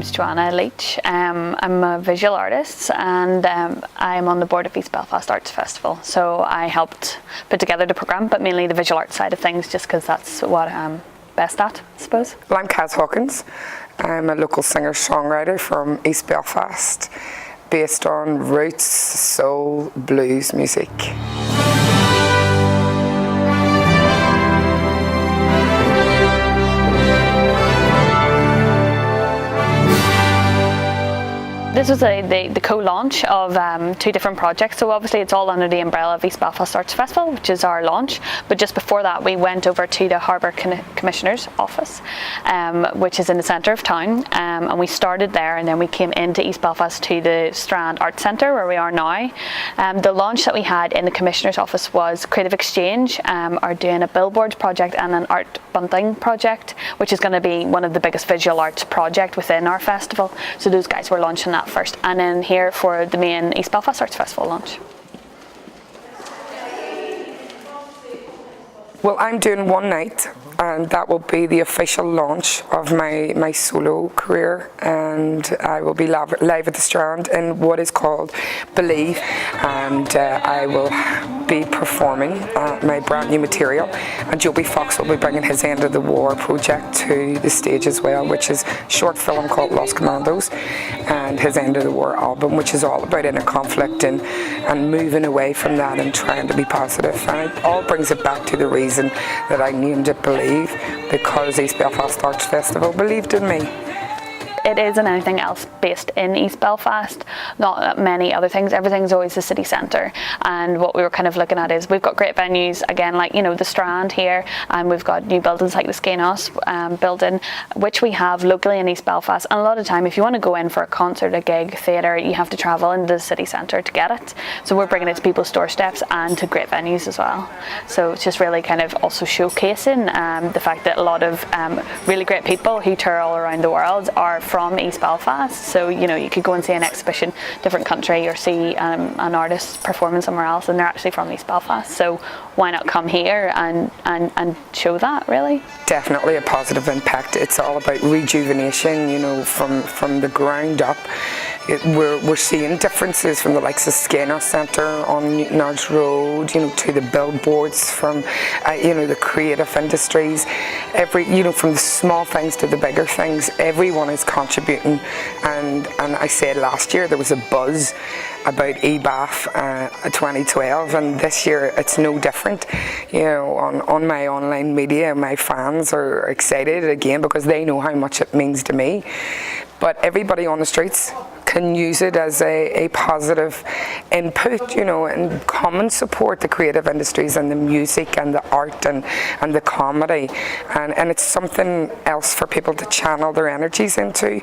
name's Joanna Leach. I'm a visual artist, and I'm on the board of East Belfast Arts Festival. So I helped put together the programme, but mainly the visual arts side of things, just because that's what I'm best at, I suppose. Well, I'm Kaz Hawkins. I'm a local singer-songwriter from East Belfast, based on roots, soul, blues music. This was the co-launch of two different projects, so obviously it's all under the umbrella of East Belfast Arts Festival, which is our launch, but just before that we went over to the Harbour Commissioner's office, which is in the centre of town, and we started there, and then we came into East Belfast to the Strand Arts Centre where we are now. The launch that we had in the Commissioner's office was Creative Exchange are doing a billboards project and an art bunting project, which is going to be one of the biggest visual arts project within our festival, so those guys were launching that first, and then here for the main East Belfast Arts Festival launch. Well, I'm doing one night, and that will be the official launch of my solo career, and I will be live at the Strand in what is called Believe, and I will be performing my brand new material, and Joby Fox will be bringing his End of the War project to the stage as well, which is a short film called Lost Commandos, and his End of the War album, which is all about inner conflict and moving away from that and trying to be positive, and it all brings it back to the reason that I named it Believe, because East Belfast Arts Festival believed in me. It isn't anything else based in East Belfast, not that many other things. Everything's always the city centre, and what we were kind of looking at is we've got great venues, again, like, you know, the Strand here, and we've got new buildings like the Skenos building, which we have locally in East Belfast, and a lot of time if you want to go in for a concert, a gig, theatre, you have to travel into the city centre to get it. So we're bringing it to people's doorsteps and to great venues as well. So it's just really kind of also showcasing the fact that a lot of really great people who tour all around the world are from East Belfast, so you know, you could go and see an exhibition, different country, or see an artist performing somewhere else, and they're actually from East Belfast. So why not come here and show that, really? Definitely a positive impact. It's all about rejuvenation, you know, from the ground up. We're seeing differences from the likes of Skenos Centre on Newtonards Road, you know, to the billboards from, you know, the creative industries. You know, from the small things to the bigger things, everyone is contributing. And I said last year there was a buzz about EBAF 2012, and this year it's no different. You know, on my online media, my fans are excited again because they know how much it means to me. But everybody on the streets can use it as a positive input, you know, and come and support the creative industries and the music and the art and the comedy, and it's something else for people to channel their energies into,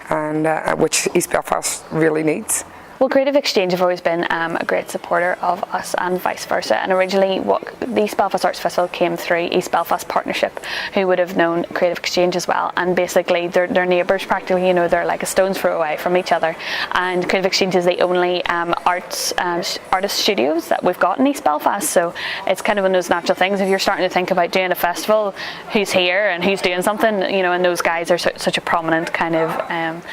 and which East Belfast really needs. Well, Creative Exchange have always been a great supporter of us, and vice versa, and originally the East Belfast Arts Festival came through East Belfast Partnership, who would have known Creative Exchange as well, and basically they're neighbours practically, you know, they're like a stone's throw away from each other, and Creative Exchange is the only artist studios that we've got in East Belfast, so it's kind of one of those natural things. If you're starting to think about doing a festival, who's here and who's doing something, you know, and those guys are such a prominent kind of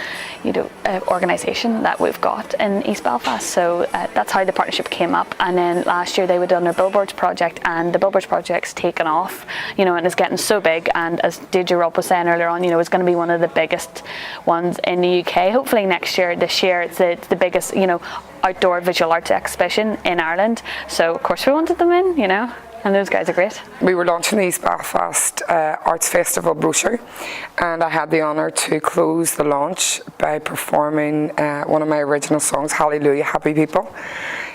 you know, organisation that we've got in East Belfast, so that's how the partnership came up. And then last year they were doing their billboards project, and the billboards project's taken off, you know, and it's getting so big, and as DJ Rob was saying earlier on, you know, it's going to be one of the biggest ones in the UK, hopefully next year. This year it's the biggest, you know, outdoor visual arts exhibition in Ireland, so of course we wanted them in, you know. And those guys are great. We were launching the East Belfast Arts Festival brochure, and I had the honour to close the launch by performing one of my original songs, Hallelujah, Happy People.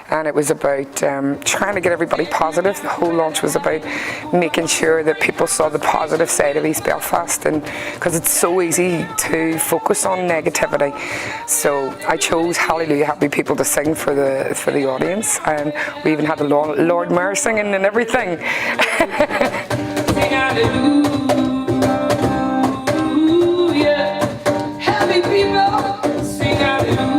And it was about trying to get everybody positive. The whole launch was about making sure that people saw the positive side of East Belfast, and because it's so easy to focus on negativity. So I chose Hallelujah Happy People to sing for the audience, and we even had the Lord Mayor singing and everything. Sing hallelujah, happy people, sing hallelujah.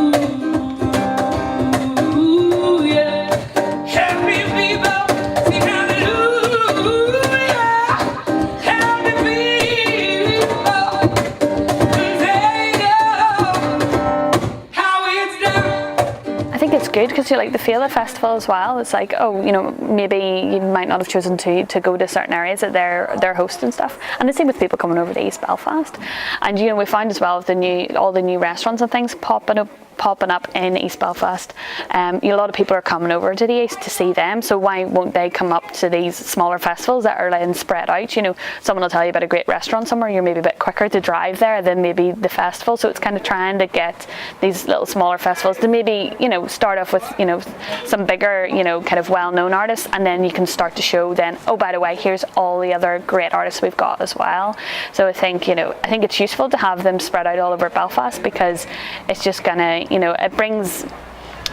think it's good because you like the feel of the festival as well. It's like, oh, you know, maybe you might not have chosen to go to certain areas that they're hosting stuff. And the same with people coming over to East Belfast. And you know, we found as well with all the new restaurants and things popping up in East Belfast. A lot of people are coming over to the East to see them, so why won't they come up to these smaller festivals that are then spread out? You know, someone will tell you about a great restaurant somewhere, you're maybe a bit quicker to drive there than maybe the festival, so it's kind of trying to get these little smaller festivals to maybe, you know, start off with, you know, some bigger, you know, kind of well-known artists, and then you can start to show then, oh, by the way, here's all the other great artists we've got as well. So I think, you know, I think it's useful to have them spread out all over Belfast, because it's just gonna, you know, it brings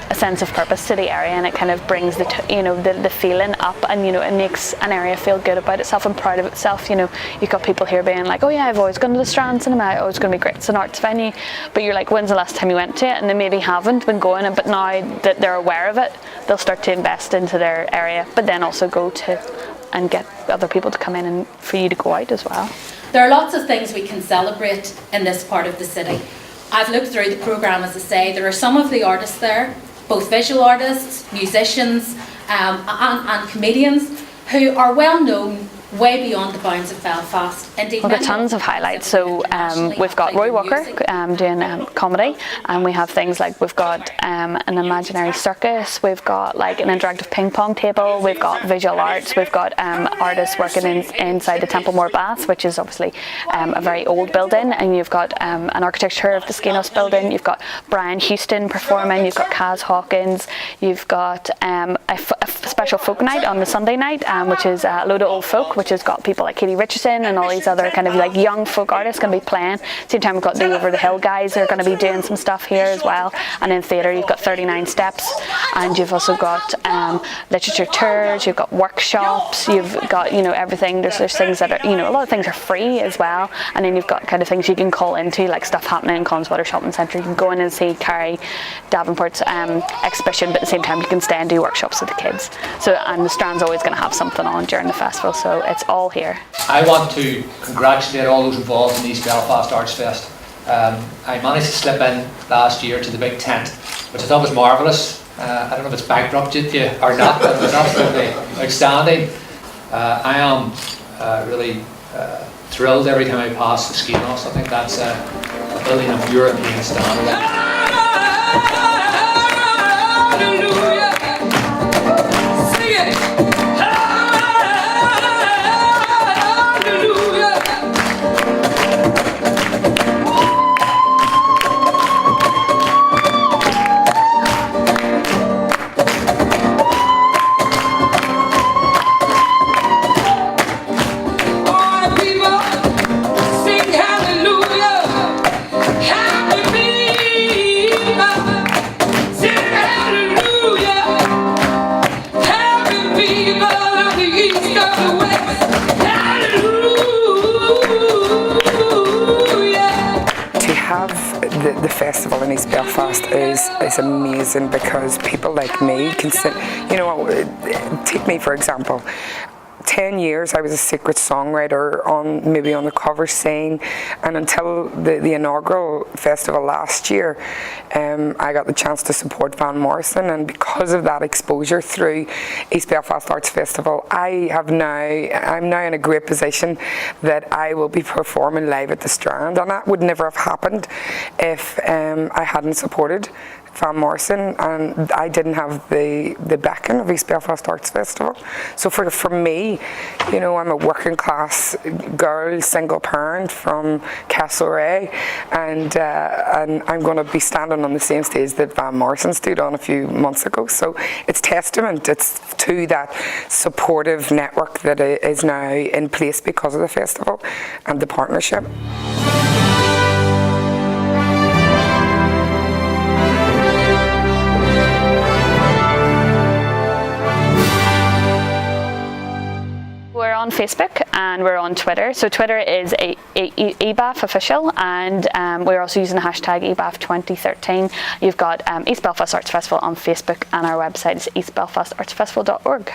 a sense of purpose to the area, and it kind of brings the feeling up, and you know, it makes an area feel good about itself and proud of itself. You know, you've got people here being like, oh yeah, I've always gone to the Strand Cinema, oh, it's going to be great, it's an arts venue, but you're like, when's the last time you went to it? And they maybe haven't been going, but now that they're aware of it, they'll start to invest into their area, but then also go to and get other people to come in and for you to go out as well. There are lots of things we can celebrate in this part of the city. I've looked through the programme, as I say, there are some of the artists there, both visual artists, musicians and comedians, who are well known way beyond the bounds of Belfast. Indeed, we've got tons of highlights. So we've got Roy Walker doing comedy, and we have things like we've got an imaginary circus, we've got like an interactive ping pong table, we've got visual arts, we've got artists working inside the Templemore Baths, which is obviously a very old building, and you've got an architecture of the Skinos building, you've got Brian Houston performing, you've got Kaz Hawkins, you've got a special folk night on the Sunday night, which is a load of old folk, which has got people like Katie Richardson and all these other kind of like young folk artists going to be playing. Same time we've got the Over the Hill guys, they're going to be doing some stuff here as well. And in theatre you've got 39 Steps, and you've also got literature tours, you've got workshops, you've got, you know, everything. There's things that are, you know, a lot of things are free as well, and then you've got kind of things you can call into, like stuff happening in Connswater Shopping Centre. You can go in and see Carrie Davenport's exhibition, but at the same time you can stay and do workshops with the kids. So, and the Strand's always going to have something on during the festival, so it's all here. I want to congratulate all those involved in the East Belfast Arts Fest. I managed to slip in last year to the big tent, which I thought was marvellous. I don't know if it's bankrupted you or not, but it was absolutely outstanding. I am really thrilled every time I pass the Skinos. I think that's a building of European standard. The festival in East Belfast is amazing, because people like me can sit, you know, take me for example. 10 years I was a secret songwriter maybe on the cover scene, and until the inaugural festival last year I got the chance to support Van Morrison, and because of that exposure through East Belfast Arts Festival, I'm now in a great position that I will be performing live at the Strand, and that would never have happened if I hadn't supported Van Morrison, and I didn't have the backing of East Belfast Arts Festival. So for me, you know, I'm a working class girl, single parent from Castlereagh, and I'm going to be standing on the same stage that Van Morrison stood on a few months ago. So it's testament to that supportive network that is now in place because of the festival and the partnership. We're on Facebook and we're on Twitter. So Twitter is EBAF official, and we're also using the hashtag EBAF 2013. You've got East Belfast Arts Festival on Facebook, and our website is eastbelfastartsfestival.org.